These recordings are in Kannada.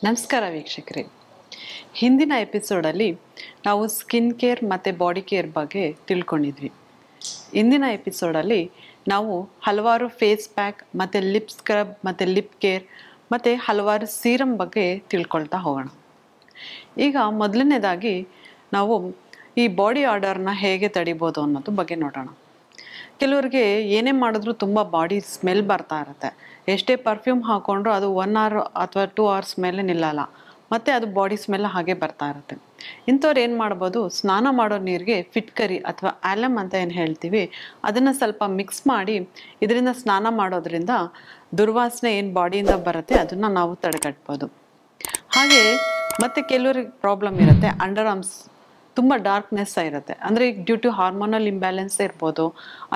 ನಮಸ್ಕಾರ ವೀಕ್ಷಕರೇ. ಹಿಂದಿನ ಎಪಿಸೋಡಲ್ಲಿ ನಾವು ಸ್ಕಿನ್ ಕೇರ್ ಮತ್ತು ಬಾಡಿ ಕೇರ್ ಬಗ್ಗೆ ತಿಳ್ಕೊಂಡಿದ್ವಿ. ಇಂದಿನ ಎಪಿಸೋಡಲ್ಲಿ ನಾವು ಹಲವಾರು ಫೇಸ್ ಪ್ಯಾಕ್ ಮತ್ತು ಲಿಪ್ ಸ್ಕ್ರಬ್ ಮತ್ತು ಲಿಪ್ ಕೇರ್ ಮತ್ತು ಹಲವಾರು ಸೀರಮ್ ಬಗ್ಗೆ ತಿಳ್ಕೊಳ್ತಾ ಹೋಗೋಣ. ಈಗ ಮೊದಲನೇದಾಗಿ ನಾವು ಈ ಬಾಡಿ ಆರ್ಡರ್ನ ಹೇಗೆ ತಡಿಬೋದು ಅನ್ನೋದು ಬಗ್ಗೆ ನೋಡೋಣ. ಕೆಲವರಿಗೆ ಏನೇ ಮಾಡಿದ್ರೂ ತುಂಬ ಬಾಡಿ ಸ್ಮೆಲ್ ಬರ್ತಾ ಇರುತ್ತೆ. ಎಷ್ಟೇ ಪರ್ಫ್ಯೂಮ್ ಹಾಕ್ಕೊಂಡ್ರು ಅದು 1 ಅವರ್ ಅಥವಾ 2 ಅವರ್ಸ್ ಮೇಲೆ ನಿಲ್ಲಲ್ಲ, ಮತ್ತು ಅದು ಬಾಡಿ ಸ್ಮೆಲ್ ಹಾಗೆ ಬರ್ತಾ ಇರುತ್ತೆ. ಇಂಥವ್ರು ಏನು ಮಾಡ್ಬೋದು, ಸ್ನಾನ ಮಾಡೋ ನೀರಿಗೆ ಫಿಟ್ಕರಿ ಅಥವಾ ಆಲಮ್ ಅಂತ ಏನು ಹೇಳ್ತೀವಿ ಅದನ್ನು ಸ್ವಲ್ಪ ಮಿಕ್ಸ್ ಮಾಡಿ ಇದರಿಂದ ಸ್ನಾನ ಮಾಡೋದ್ರಿಂದ ದುರ್ವಾಸನೆ ಏನು ಬಾಡಿಯಿಂದ ಬರುತ್ತೆ ಅದನ್ನು ನಾವು ತಡೆಗಟ್ಬೋದು. ಹಾಗೆ ಮತ್ತು ಕೆಲವ್ರಿಗೆ ಪ್ರಾಬ್ಲಮ್ ಇರುತ್ತೆ, ಅಂಡರ್ ಆರ್ಮ್ಸ್ ತುಂಬ ಡಾರ್ಕ್ನೆಸ್ ಇರುತ್ತೆ. ಅಂದರೆ ಈಗ ಡ್ಯೂ ಟು ಹಾರ್ಮೋನಲ್ ಇಂಬ್ಯಾಲೆನ್ಸ್ ಇರ್ಬೋದು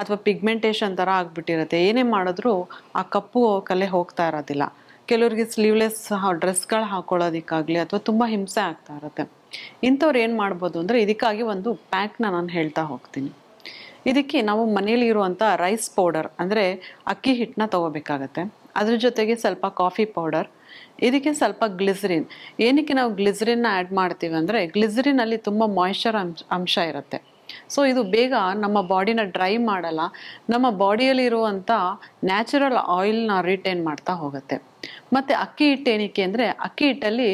ಅಥವಾ ಪಿಗ್ಮೆಂಟೇಷನ್ ಥರ ಆಗಿಬಿಟ್ಟಿರುತ್ತೆ. ಏನೇ ಮಾಡಿದ್ರೂ ಆ ಕಪ್ಪು ಕಲೆ ಹೋಗ್ತಾ ಇರೋದಿಲ್ಲ. ಕೆಲವ್ರಿಗೆ ಸ್ಲೀವ್ಲೆಸ್ ಡ್ರೆಸ್ಗಳು ಹಾಕೊಳ್ಳೋದಕ್ಕಾಗಲಿ ಅಥವಾ ತುಂಬ ಹಿಂಸೆ ಆಗ್ತಾ ಇರುತ್ತೆ. ಇಂಥವ್ರು ಏನು ಮಾಡ್ಬೋದು ಅಂದರೆ ಇದಕ್ಕಾಗಿ ಒಂದು ಪ್ಯಾಕ್ನ ನಾನು ಹೇಳ್ತಾ ಹೋಗ್ತೀನಿ. ಇದಕ್ಕೆ ನಾವು ಮನೇಲಿ ಇರುವಂಥ ರೈಸ್ ಪೌಡರ್ ಅಂದರೆ ಅಕ್ಕಿ ಹಿಟ್ಟನ್ನ ತೊಗೋಬೇಕಾಗತ್ತೆ. ಅದ್ರ ಜೊತೆಗೆ ಸ್ವಲ್ಪ ಕಾಫಿ ಪೌಡರ್, ಇದಕ್ಕೆ ಸ್ವಲ್ಪ ಗ್ಲಿಸರಿನ್. ಏನಕ್ಕೆ ನಾವು ಗ್ಲಿಸರಿನ್ನ ಆ್ಯಡ್ ಮಾಡ್ತೀವಿ ಅಂದರೆ ಗ್ಲಿಸರಿನಲ್ಲಿ ತುಂಬ ಮಾಯಿಶ್ಚರ್ ಅಂಶ ಇರುತ್ತೆ. ಸೊ ಇದು ಬೇಗ ನಮ್ಮ ಬಾಡಿನ ಡ್ರೈ ಮಾಡಲ್ಲ, ನಮ್ಮ ಬಾಡಿಯಲ್ಲಿರುವಂಥ ನ್ಯಾಚುರಲ್ ಆಯಿಲ್ನ ರಿಟೈನ್ ಮಾಡ್ತಾ ಹೋಗುತ್ತೆ. ಮತ್ತು ಅಕ್ಕಿ ಹಿಟ್ಟು ಏನಕ್ಕೆ ಅಂದರೆ ಅಕ್ಕಿ ಹಿಟ್ಟಲ್ಲಿ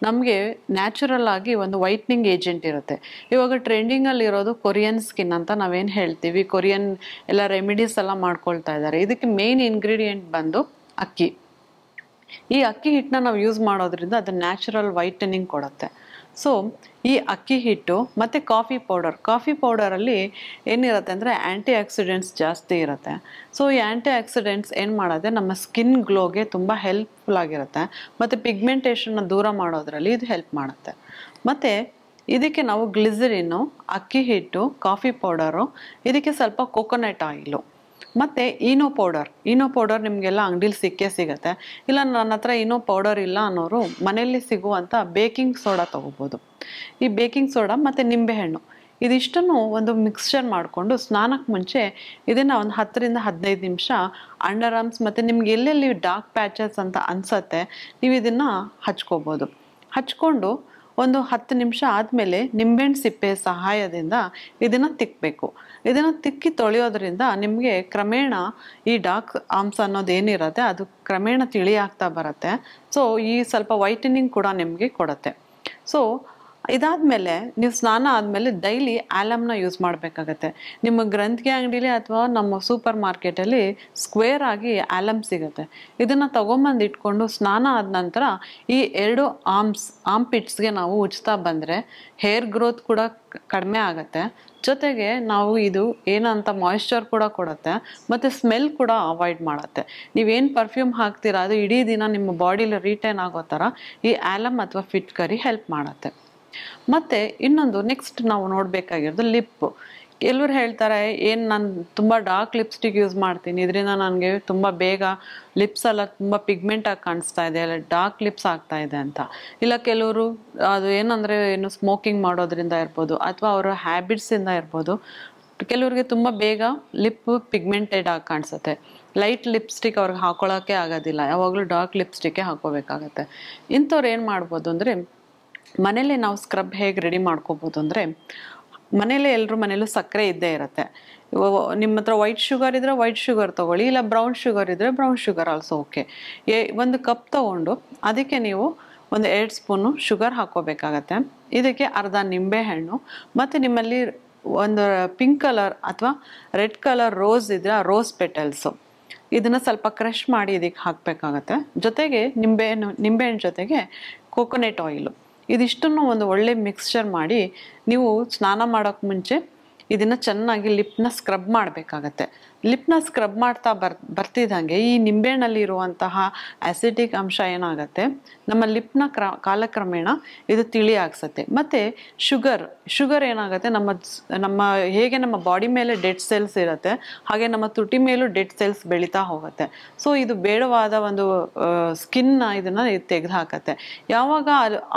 ನಮಗೆ ನ್ಯಾಚುರಲ್ ಆಗಿ ಒಂದು ವೈಟ್ನಿಂಗ್ ಏಜೆಂಟ್ ಇರುತ್ತೆ. ಇವಾಗ ಟ್ರೆಂಡಿಂಗಲ್ಲಿರೋದು ಕೊರಿಯನ್ ಸ್ಕಿನ್ ಅಂತ ನಾವೇನು ಹೇಳ್ತೀವಿ, ಕೊರಿಯನ್ ಎಲ್ಲ ರೆಮಿಡೀಸ್ ಎಲ್ಲ ಮಾಡ್ಕೊಳ್ತಾ ಇದ್ದಾರೆ. ಇದಕ್ಕೆ ಮೇನ್ ಇಂಗ್ರೀಡಿಯೆಂಟ್ ಬಂದು ಅಕ್ಕಿ. ಈ ಅಕ್ಕಿ ಹಿಟ್ಟನ್ನ ನಾವು ಯೂಸ್ ಮಾಡೋದ್ರಿಂದ ಅದು ನ್ಯಾಚುರಲ್ ವೈಟನಿಂಗ್ ಕೊಡುತ್ತೆ. ಸೊ ಈ ಅಕ್ಕಿ ಹಿಟ್ಟು ಮತ್ತು ಕಾಫಿ ಪೌಡರಲ್ಲಿ ಏನಿರುತ್ತೆ ಅಂದರೆ ಆ್ಯಂಟಿ ಆಕ್ಸಿಡೆಂಟ್ಸ್ ಜಾಸ್ತಿ ಇರುತ್ತೆ. ಸೊ ಈ ಆ್ಯಂಟಿ ಆಕ್ಸಿಡೆಂಟ್ಸ್ ಏನು ಮಾಡುತ್ತೆ, ನಮ್ಮ ಸ್ಕಿನ್ ಗ್ಲೋಗೆ ತುಂಬ ಹೆಲ್ಪ್ಫುಲ್ ಆಗಿರುತ್ತೆ ಮತ್ತು ಪಿಗ್ಮೆಂಟೇಷನ್ನ ದೂರ ಮಾಡೋದ್ರಲ್ಲಿ ಇದು ಹೆಲ್ಪ್ ಮಾಡುತ್ತೆ. ಮತ್ತು ಇದಕ್ಕೆ ನಾವು ಗ್ಲಿಸರಿನ್ನು, ಅಕ್ಕಿ ಹಿಟ್ಟು, ಕಾಫಿ ಪೌಡರು, ಇದಕ್ಕೆ ಸ್ವಲ್ಪ ಕೋಕೋನಟ್ ಆಯಿಲು ಮತ್ತು ಈನೋ ಪೌಡರ್ ನಿಮಗೆಲ್ಲ ಅಂಗಡಿಲಿ ಸಿಗುತ್ತೆ. ಇಲ್ಲ ನನ್ನ ಹತ್ರ ಈನೋ ಪೌಡರ್ ಇಲ್ಲ ಅನ್ನೋರು ಮನೆಯಲ್ಲಿ ಸಿಗುವಂಥ ಬೇಕಿಂಗ್ ಸೋಡಾ ತೊಗೋಬೋದು. ಈ ಬೇಕಿಂಗ್ ಸೋಡಾ ಮತ್ತು ನಿಂಬೆಹಣ್ಣು ಇದಿಷ್ಟನ್ನು ಒಂದು ಮಿಕ್ಸ್ಚರ್ ಮಾಡಿಕೊಂಡು ಸ್ನಾನಕ್ಕೆ ಮುಂಚೆ ಇದನ್ನು ಒಂದು 10ರಿಂದ 15 ನಿಮಿಷ ಅಂಡರ್ ಆರ್ಮ್ಸ್ ಮತ್ತು ನಿಮ್ಗೆ ಎಲ್ಲೆಲ್ಲಿ ಡಾರ್ಕ್ ಪ್ಯಾಚಸ್ ಅಂತ ಅನಿಸತ್ತೆ ನೀವು ಇದನ್ನು ಹಚ್ಕೋಬೋದು. ಹಚ್ಕೊಂಡು ಒಂದು 10 ನಿಮಿಷ ಆದಮೇಲೆ ನಿಂಬೆಹಣ್ಣು ಸಿಪ್ಪೆ ಸಹಾಯದಿಂದ ಇದನ್ನು ತಿಕ್ಕಬೇಕು. ಇದನ್ನು ತಿಕ್ಕಿ ತೊಳೆಯೋದ್ರಿಂದ ನಿಮಗೆ ಕ್ರಮೇಣ ಈ ಡಾರ್ಕ್ ಆರ್ಮ್ಸ್ ಅನ್ನೋದು ಏನಿರುತ್ತೆ ಅದು ಕ್ರಮೇಣ ತಿಳಿ ಆಗ್ತಾ ಬರುತ್ತೆ. ಸೊ ಈ ಸ್ವಲ್ಪ ವೈಟನಿಂಗ್ ಕೂಡ ನಿಮಗೆ ಕೊಡುತ್ತೆ. ಸೊ ಇದಾದಮೇಲೆ ನೀವು ಸ್ನಾನ ಆದಮೇಲೆ ಡೈಲಿ ಆಲಮ್ನ ಯೂಸ್ ಮಾಡಬೇಕಾಗತ್ತೆ. ನಿಮ್ಮ ಗ್ರಂಥಿಗೆ ಅಂಗಡಿಲಿ ಅಥವಾ ನಮ್ಮ ಸೂಪರ್ ಮಾರ್ಕೆಟಲ್ಲಿ ಸ್ಕ್ವೇರ್ ಆಗಿ ಆಲಮ್ ಸಿಗುತ್ತೆ. ಇದನ್ನು ತೊಗೊಂಬಂದು ಇಟ್ಕೊಂಡು ಸ್ನಾನ ಆದ ನಂತರ ಈ 2 ಆರ್ಮ್ ಪಿಟ್ಸ್ಗೆ ನಾವು ಉಜ್ತಾ ಬಂದರೆ ಹೇರ್ ಗ್ರೋತ್ ಕೂಡ ಕಡಿಮೆ ಆಗುತ್ತೆ. ಜೊತೆಗೆ ನಾವು ಇದು ಏನಂತ ಮಾಯಿಶ್ಚರ್ ಕೂಡ ಕೊಡುತ್ತೆ ಮತ್ತು ಸ್ಮೆಲ್ ಕೂಡ ಅವಾಯ್ಡ್ ಮಾಡುತ್ತೆ. ನೀವೇನು ಪರ್ಫ್ಯೂಮ್ ಹಾಕ್ತೀರಾ ಅದು ಇಡೀ ದಿನ ನಿಮ್ಮ ಬಾಡಿಲಿ ರಿಟೈನ್ ಆಗೋ ಥರ ಈ ಆಲಮ್ ಅಥವಾ ಫಿಟ್ಕರಿ ಹೆಲ್ಪ್ ಮಾಡುತ್ತೆ. ಮತ್ತು ಇನ್ನೊಂದು ನೆಕ್ಸ್ಟ್ ನಾವು ನೋಡಬೇಕಾಗಿರೋದು ಲಿಪ್ಪು. ಕೆಲವ್ರು ಹೇಳ್ತಾರೆ, ಏನು ನಾನು ತುಂಬ ಡಾರ್ಕ್ ಲಿಪ್ಸ್ಟಿಕ್ ಯೂಸ್ ಮಾಡ್ತೀನಿ, ಇದರಿಂದ ನನಗೆ ತುಂಬ ಬೇಗ ಲಿಪ್ಸ್ ಎಲ್ಲ ತುಂಬ ಪಿಗ್ಮೆಂಟಾಗಿ ಕಾಣಿಸ್ತಾ ಇದೆ, ಅಲ್ಲ ಡಾರ್ಕ್ ಲಿಪ್ಸ್ ಆಗ್ತಾ ಇದೆ ಅಂತ. ಇಲ್ಲ ಕೆಲವರು ಅದು ಏನು ಸ್ಮೋಕಿಂಗ್ ಮಾಡೋದ್ರಿಂದ ಇರ್ಬೋದು ಅಥವಾ ಅವರ ಹ್ಯಾಬಿಟ್ಸಿಂದ ಇರ್ಬೋದು, ಕೆಲವ್ರಿಗೆ ತುಂಬ ಬೇಗ ಲಿಪ್ ಪಿಗ್ಮೆಂಟೆಡ್ ಆಗಿ ಕಾಣಿಸುತ್ತೆ. ಲೈಟ್ ಲಿಪ್ಸ್ಟಿಕ್ ಅವ್ರಿಗೆ ಹಾಕೊಳ್ಳೋಕ್ಕೆ ಆಗೋದಿಲ್ಲ, ಯಾವಾಗಲೂ ಡಾರ್ಕ್ ಲಿಪ್ಸ್ಟಿಕ್ಕೇ ಹಾಕೋಬೇಕಾಗತ್ತೆ. ಇಂಥವ್ರು ಏನು ಮಾಡ್ಬೋದು ಅಂದರೆ ಮನೇಲಿ ನಾವು ಸ್ಕ್ರಬ್ ಹೇಗೆ ರೆಡಿ ಮಾಡ್ಕೋಬೋದು ಅಂದರೆ ಮನೇಲೇ ಎಲ್ಲರೂ ಮನೇಲೂ ಸಕ್ಕರೆ ಇದ್ದೇ ಇರುತ್ತೆ. ನಿಮ್ಮ ಹತ್ರ ವೈಟ್ ಶುಗರ್ ಇದ್ದರೆ ವೈಟ್ ಶುಗರ್ ತೊಗೊಳ್ಳಿ, ಇಲ್ಲ ಬ್ರೌನ್ ಶುಗರ್ ಇದ್ದರೆ brown sugar also okay. 1 cup ತೊಗೊಂಡು ಅದಕ್ಕೆ ನೀವು ಒಂದು 2 ಸ್ಪೂನು ಶುಗರ್ ಹಾಕ್ಕೋಬೇಕಾಗತ್ತೆ. ಇದಕ್ಕೆ ಅರ್ಧ ನಿಂಬೆಹಣ್ಣು ಮತ್ತು ನಿಮ್ಮಲ್ಲಿ ಒಂದು ಪಿಂಕ್ ಕಲರ್ ಅಥವಾ ರೆಡ್ ಕಲರ್ ರೋಸ್ ಇದ್ದರೆ ಆ ರೋಸ್ ಪೆಟಲ್ಸು ಇದನ್ನು ಸ್ವಲ್ಪ ಕ್ರಷ್ ಮಾಡಿ ಇದಕ್ಕೆ ಹಾಕಬೇಕಾಗತ್ತೆ. ಜೊತೆಗೆ ನಿಂಬೆಹಣ್ಣು ಜೊತೆಗೆ ಕೋಕೋನಟ್ ಆಯಿಲು ಇದಿಷ್ಟನ್ನು ಒಂದು ಒಳ್ಳೆ ಮಿಕ್ಸ್ಚರ್ ಮಾಡಿ ನೀವು ಸ್ನಾನ ಮಾಡೋಕ್ಕೆ ಮುಂಚೆ ಇದನ್ನು ಚೆನ್ನಾಗಿ ಲಿಪ್ನ ಸ್ಕ್ರಬ್ ಮಾಡಬೇಕಾಗತ್ತೆ. ಲಿಪ್ನ ಸ್ಕ್ರಬ್ ಮಾಡ್ತಾ ಬರ್ತಿದ್ದಂಗೆ ಈ ನಿಂಬೆಹಣ್ಣಲ್ಲಿ ಇರುವಂತಹ ಆ್ಯಸಿಡಿಕ್ ಅಂಶ ಏನಾಗುತ್ತೆ ನಮ್ಮ ಲಿಪ್ನ ಕಾಲಕ್ರಮೇಣ ಇದು ತಿಳಿ ಆಗ್ಸತ್ತೆ. ಮತ್ತು ಶುಗರ್ ಏನಾಗುತ್ತೆ ನಮ್ಮ ಹೇಗೆ ನಮ್ಮ ಬಾಡಿ ಮೇಲೆ ಡೆಡ್ ಸೆಲ್ಸ್ ಇರುತ್ತೆ ಹಾಗೆ ನಮ್ಮ ತುಟಿ ಮೇಲೂ ಡೆಡ್ ಸೆಲ್ಸ್ ಬೆಳೀತಾ ಹೋಗುತ್ತೆ. ಸೊ ಇದು ಬೇಡವಾದ ಒಂದು ಸ್ಕಿನ್ನ ಇದನ್ನು ತೆಗೆದು ಹಾಕತ್ತೆ. ಯಾವಾಗ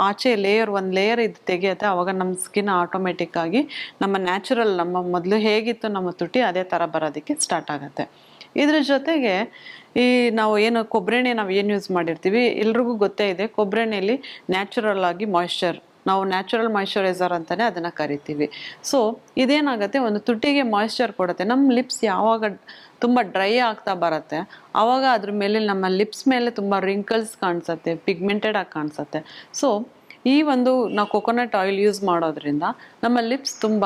ಆಚೆ ಒಂದು ಲೇಯರ್ ಇದು ತೆಗೆಯುತ್ತೆ ಆವಾಗ ನಮ್ಮ ಸ್ಕಿನ್ ಆಟೋಮೆಟಿಕ್ಕಾಗಿ ನಮ್ಮ ನ್ಯಾಚುರಲ್ ನಮ್ಮ ಮೊದಲು ಹೇಗಿತ್ತು ನಮ್ಮ ತುಟಿ ಅದೇ ಥರ ಬರೋದಕ್ಕೆ ಸ್ಟಾರ್ಟ್ ಆಗುತ್ತೆ. ಇದ್ರ ಜೊತೆಗೆ ಈ ನಾವು ಏನು ಕೊಬ್ಬರೆಣ್ಣೆ ನಾವು ಏನು ಯೂಸ್ ಮಾಡಿರ್ತೀವಿ ಎಲ್ರಿಗೂ ಗೊತ್ತೇ ಇದೆ, ಕೊಬ್ಬರೆಣ್ಣೆಯಲ್ಲಿ ನ್ಯಾಚುರಲ್ ಆಗಿ ಮಾಯ್ಶ್ಚರ್, ನಾವು ನ್ಯಾಚುರಲ್ ಮಾಯ್ಶ್ಚರೈಸರ್ ಅಂತಲೇ ಅದನ್ನು ಕರಿತೀವಿ. ಸೊ ಇದೇನಾಗುತ್ತೆ, ಒಂದು ತುಟಿಗೆ ಮಾಯ್ಶ್ಚರ್ ಕೊಡುತ್ತೆ. ನಮ್ಮ ಲಿಪ್ಸ್ ಯಾವಾಗ ತುಂಬ ಡ್ರೈ ಆಗ್ತಾ ಬರುತ್ತೆ ಆವಾಗ ಅದ್ರ ಮೇಲೆ ನಮ್ಮ ಲಿಪ್ಸ್ ಮೇಲೆ ತುಂಬ ರಿಂಕಲ್ಸ್ ಕಾಣಿಸುತ್ತೆ, ಪಿಗ್ಮೆಂಟೆಡ್ ಆಗಿ ಕಾಣಿಸುತ್ತೆ. ಸೊ ಈ ಒಂದು ನಾವು ಕೊಕೊನಟ್ ಆಯಿಲ್ ಯೂಸ್ ಮಾಡೋದ್ರಿಂದ ನಮ್ಮ ಲಿಪ್ಸ್ ತುಂಬ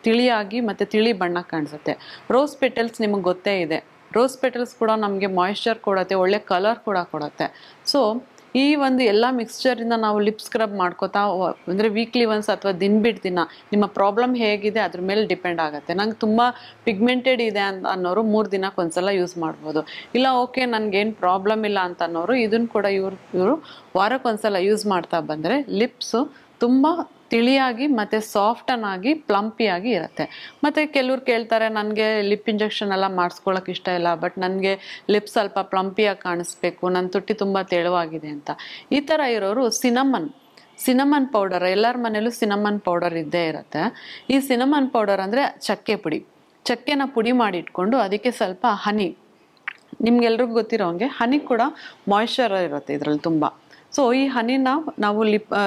ತಿಳಿಯಾಗಿ ಮತ್ತು ತಿಳಿ ಬಣ್ಣ ಕಾಣಿಸುತ್ತೆ. ರೋಸ್ ಪೆಟಲ್ಸ್ ನಿಮಗೆ ಗೊತ್ತೇ ಇದೆ, ರೋಸ್ ಪೆಟಲ್ಸ್ ಕೂಡ ನಮಗೆ ಮಾಯ್ಶ್ಚರ್ ಕೊಡುತ್ತೆ, ಒಳ್ಳೆ ಕಲರ್ ಕೂಡ ಕೊಡುತ್ತೆ. ಸೊ ಈ ಒಂದು ಎಲ್ಲ ಮಿಕ್ಸ್ಚರಿಂದ ನಾವು ಲಿಪ್ ಸ್ಕ್ರಬ್ ಮಾಡ್ಕೋತಾ ಅಂದರೆ ವೀಕ್ಲಿ ಒನ್ಸ್ ಅಥವಾ ದಿನ ಬಿಟ್ಟು ದಿನ ನಿಮ್ಮ ಪ್ರಾಬ್ಲಮ್ ಹೇಗಿದೆ ಅದ್ರ ಮೇಲೆ ಡಿಪೆಂಡ್ ಆಗುತ್ತೆ. ನಂಗೆ ತುಂಬ ಪಿಗ್ಮೆಂಟೆಡ್ ಇದೆ ಅನ್ನೋರು 3 ದಿನಕ್ಕೆ ಒಂದ್ಸಲ ಯೂಸ್ ಮಾಡ್ಬೋದು. ಇಲ್ಲ ಓಕೆ ನನಗೇನು ಪ್ರಾಬ್ಲಮ್ ಇಲ್ಲ ಅಂತ ಅನ್ನೋರು ಇದನ್ನು ಕೂಡ ಇವರು ವಾರಕ್ಕೊಂದ್ಸಲ ಯೂಸ್ ಮಾಡ್ತಾ ಬಂದರೆ ಲಿಪ್ಸು ತುಂಬ ತಿಳಿಯಾಗಿ ಮತ್ತು ಸಾಫ್ಟನ್ನಾಗಿ ಪ್ಲಂಪಿಯಾಗಿ ಇರುತ್ತೆ. ಮತ್ತು ಕೆಲವ್ರು ಕೇಳ್ತಾರೆ, ನನಗೆ ಲಿಪ್ ಇಂಜೆಕ್ಷನ್ ಎಲ್ಲ ಮಾಡಿಸ್ಕೊಳ್ಳೋಕೆ ಇಷ್ಟ ಇಲ್ಲ, ಬಟ್ ನನಗೆ ಲಿಪ್ ಸ್ವಲ್ಪ ಪ್ಲಂಪಿಯಾಗಿ ಕಾಣಿಸ್ಬೇಕು, ನನ್ನ ತುಟಿ ತುಂಬ ತೆಳುವಾಗಿದೆ ಅಂತ. ಈ ಥರ ಇರೋರು ಸಿನಮನ್ ಪೌಡರ್, ಎಲ್ಲರ ಮನೇಲೂ ಸಿನಮನ್ ಪೌಡರ್ ಇದ್ದೇ ಇರುತ್ತೆ. ಈ ಸಿನಮನ್ ಪೌಡರ್ ಅಂದರೆ ಚಕ್ಕೆ ಪುಡಿ, ಚಕ್ಕೆನ ಪುಡಿ ಮಾಡಿ ಇಟ್ಕೊಂಡು ಅದಕ್ಕೆ ಸ್ವಲ್ಪ ಹನಿ, ನಿಮ್ಗೆಲ್ರಿಗೂ ಗೊತ್ತಿರೋಂಗೆ ಹನಿ ಕೂಡ ಮಾಯ್ಶ್ಚರ್ ಇರುತ್ತೆ ಇದರಲ್ಲಿ ತುಂಬ. ಸೊ ಈ ಹನಿನ ನಾವು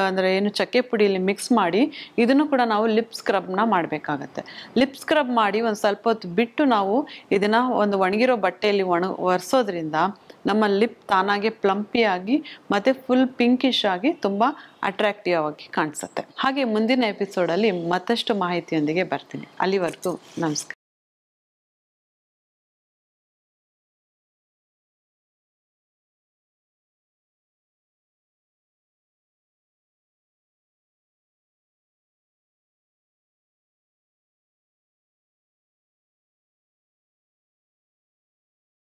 ಅಂದರೆ ಏನು ಚಕ್ಕೆ ಪುಡಿಯಲ್ಲಿ ಮಿಕ್ಸ್ ಮಾಡಿ ಇದನ್ನು ಕೂಡ ನಾವು ಲಿಪ್ ಸ್ಕ್ರಬ್ನ ಮಾಡಬೇಕಾಗತ್ತೆ. ಲಿಪ್ ಸ್ಕ್ರಬ್ ಮಾಡಿ ಒಂದು ಸ್ವಲ್ಪ ಹೊತ್ತು ಬಿಟ್ಟು ನಾವು ಇದನ್ನು ಒಂದು ಒಣಗಿರೋ ಬಟ್ಟೆಯಲ್ಲಿ ಒರೆಸೋದ್ರಿಂದ ನಮ್ಮ ಲಿಪ್ ತಾನಾಗೆ ಪ್ಲಂಪಿಯಾಗಿ ಮತ್ತು ಫುಲ್ ಪಿಂಕಿಶ್ ಆಗಿ ತುಂಬ ಅಟ್ರಾಕ್ಟಿವ್ ಆಗಿ ಕಾಣಿಸುತ್ತೆ. ಹಾಗೆ ಮುಂದಿನ ಎಪಿಸೋಡಲ್ಲಿ ಮತ್ತಷ್ಟು ಮಾಹಿತಿಯೊಂದಿಗೆ ಬರ್ತೀನಿ. ಅಲ್ಲಿವರೆಗೂ ನಮಸ್ಕಾರ.